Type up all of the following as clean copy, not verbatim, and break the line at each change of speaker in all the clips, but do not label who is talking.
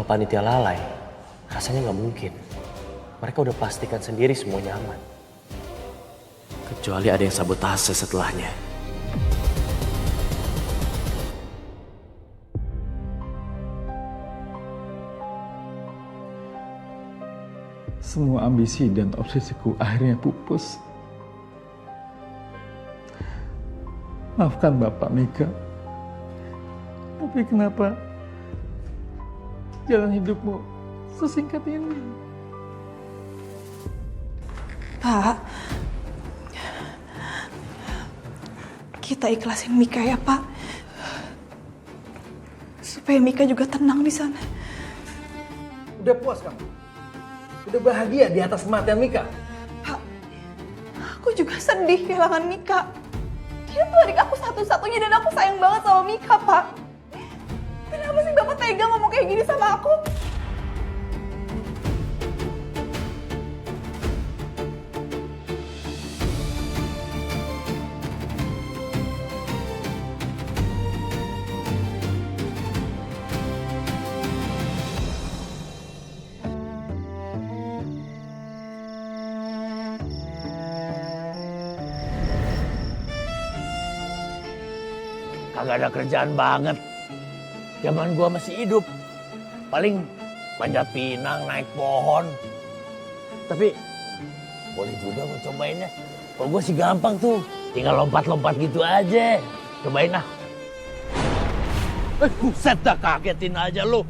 Kalau panitia lalai, rasanya nggak mungkin. Mereka udah pastikan sendiri semuanya aman. Kecuali ada yang sabotase setelahnya.
Semua ambisi dan obsesiku akhirnya pupus. Maafkan Bapak Mika. Tapi kenapa jalan hidupmu sesingkat ini?
Pak, kita ikhlasin Mika ya Pak, supaya Mika juga tenang di sana.
Udah puas kamu? Udah bahagia di atas kematian Mika?
Pak, aku juga sedih kehilangan Mika. Dia tuh adik aku satu-satunya dan aku sayang banget sama Mika, Pak. Kenapa sih Bapak tega ngomong kayak gini sama aku?
Kagak ada kerjaan banget. Zaman gua masih hidup. Paling panjat pinang, naik pohon. Tapi boleh juga gua cobain ya. Kalau gua sih gampang tuh. Tinggal lompat-lompat gitu aja. Cobain ah. Buset dah, kagetin aja lu.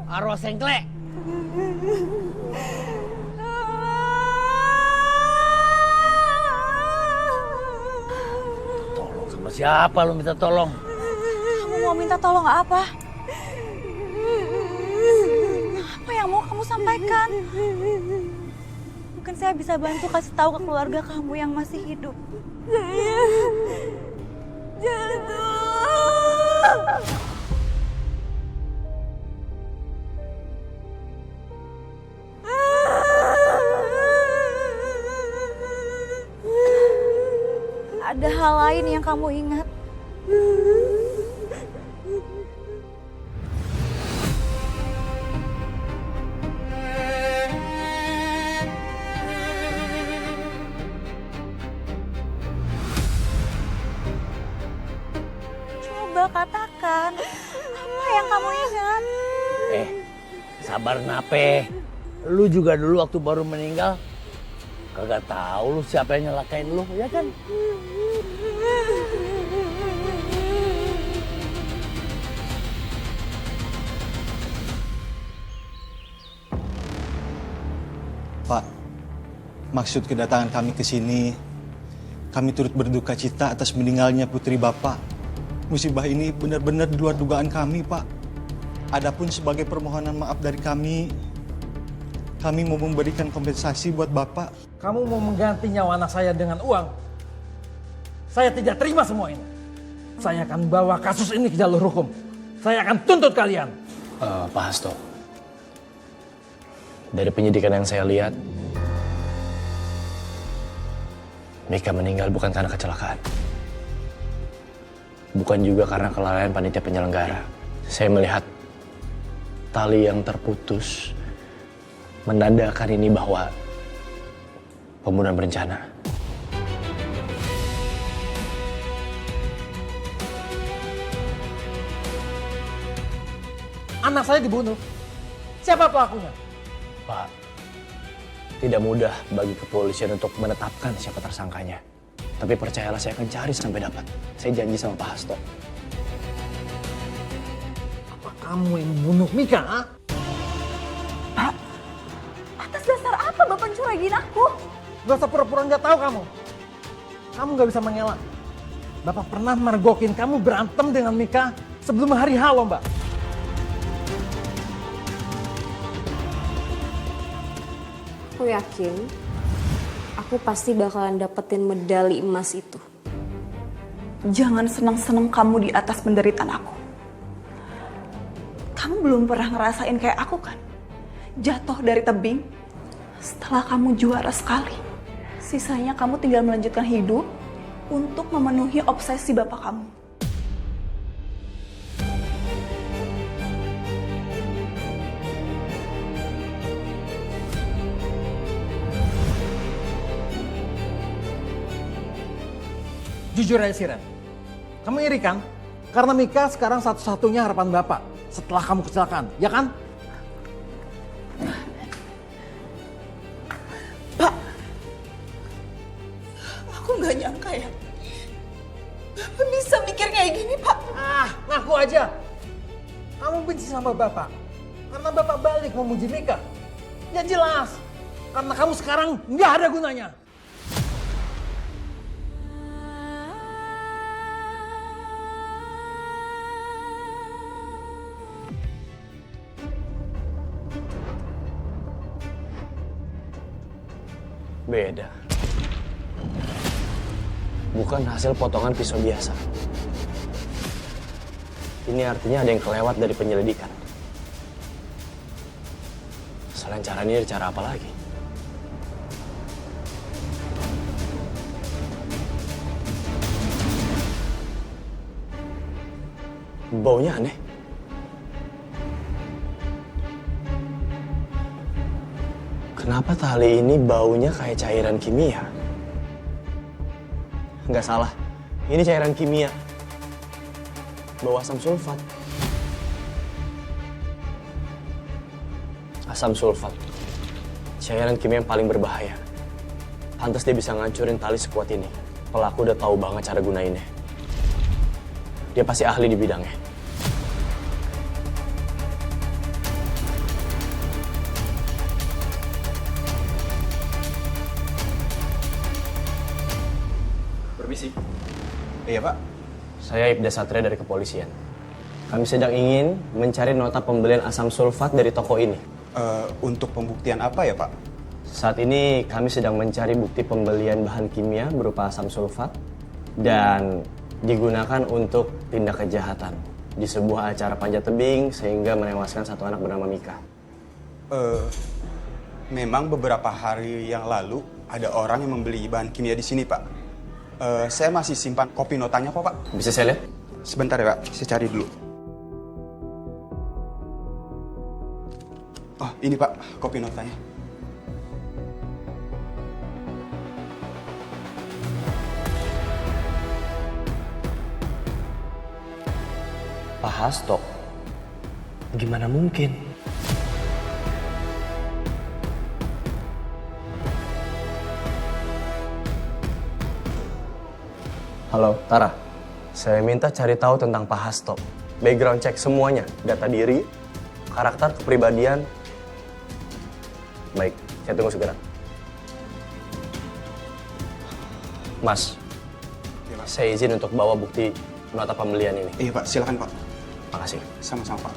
Arwah sengklek. Siapa lu minta tolong?
Kamu mau minta tolong apa? Apa yang mau kamu sampaikan? Mungkin saya bisa bantu kasih tahu ke keluarga kamu yang masih hidup.
Saya jatuh.
Ada hal lain yang kamu ingat? Coba katakan, apa yang kamu ingat?
Sabar nape. Lu juga dulu waktu baru meninggal kagak tahu lu siapa yang nyelakain lu, ya kan?
Pak, maksud kedatangan kami ke sini, kami turut berduka cita atas meninggalnya putri Bapak. Musibah ini benar-benar di luar dugaan kami, Pak. Adapun sebagai permohonan maaf dari kami mau memberikan kompensasi buat Bapak.
Kamu mau mengganti nyawa anak saya dengan uang? Saya tidak terima semua ini. Saya akan bawa kasus ini ke jalur hukum. Saya akan tuntut kalian.
Pak Hasto, dari penyidikan yang saya lihat, Mika meninggal bukan karena kecelakaan. Bukan juga karena kelalaian panitia penyelenggara. Saya melihat tali yang terputus menandakan ini bahwa pembunuhan berencana.
Anak saya dibunuh. Siapa pelakunya?
Pak, tidak mudah bagi kepolisian untuk menetapkan siapa tersangkanya. Tapi percayalah, saya akan cari sampai dapat. Saya janji sama Pak Hasto.
Apa kamu yang membunuh Mika? Ha?
Pak, atas dasar apa Bapak curagin aku?
Gak usah pura-pura nggak tahu kamu. Kamu gak bisa mengelak. Bapak pernah mergokin kamu berantem dengan Mika sebelum hari H, Mbak.
Aku yakin aku pasti bakalan dapetin medali emas itu.
Jangan senang-senang kamu di atas penderitaan aku. Kamu belum pernah ngerasain kayak aku kan? Jatuh dari tebing setelah kamu juara sekali. Sisanya kamu tinggal melanjutkan hidup untuk memenuhi obsesi bapak kamu.
Jujur aja sih, Ren. Kamu iri kan? Karena Mika sekarang satu-satunya harapan Bapak setelah kamu kecelakaan, ya kan?
Aku nggak nyangka ya. Bapak bisa mikir kayak gini, Pak.
Ngaku aja. Kamu benci sama Bapak. Karena Bapak balik memuji Mika. Ya jelas. Karena kamu sekarang nggak ada gunanya.
Beda. Bukan hasil potongan pisau biasa. Ini artinya ada yang kelewat dari penyelidikan. Selain cara ini, cara apa lagi? Baunya aneh. Kenapa tali ini baunya kayak cairan kimia? Nggak salah, ini cairan kimia. Bau asam sulfat. Asam sulfat. Cairan kimia yang paling berbahaya. Pantas dia bisa ngancurin tali sekuat ini. Pelaku udah tahu banget cara gunainnya. Dia pasti ahli di bidangnya.
Permisi. Iya, Pak.
Saya Ibda Satria dari kepolisian. Kami sedang ingin mencari nota pembelian asam sulfat dari toko ini.
Untuk pembuktian apa ya, Pak?
Saat ini kami sedang mencari bukti pembelian bahan kimia berupa asam sulfat dan digunakan untuk tindak kejahatan di sebuah acara panjat tebing sehingga menewaskan satu anak bernama Mika.
Memang beberapa hari yang lalu ada orang yang membeli bahan kimia di sini, Pak. Saya masih simpan kopi notanya kok, Pak.
Bisa saya lihat?
Sebentar ya, Pak. Saya cari dulu. Oh, ini, Pak, kopi notanya.
Pak Hasto? Gimana mungkin? Halo, Tara. Saya minta cari tahu tentang Pak Hasto. Background check semuanya. Data diri, karakter, kepribadian. Baik, saya tunggu segera. Mas, saya izin untuk bawa bukti nota pembelian ini.
Iya, Pak. Silakan, Pak.
Makasih.
Sama-sama, Pak.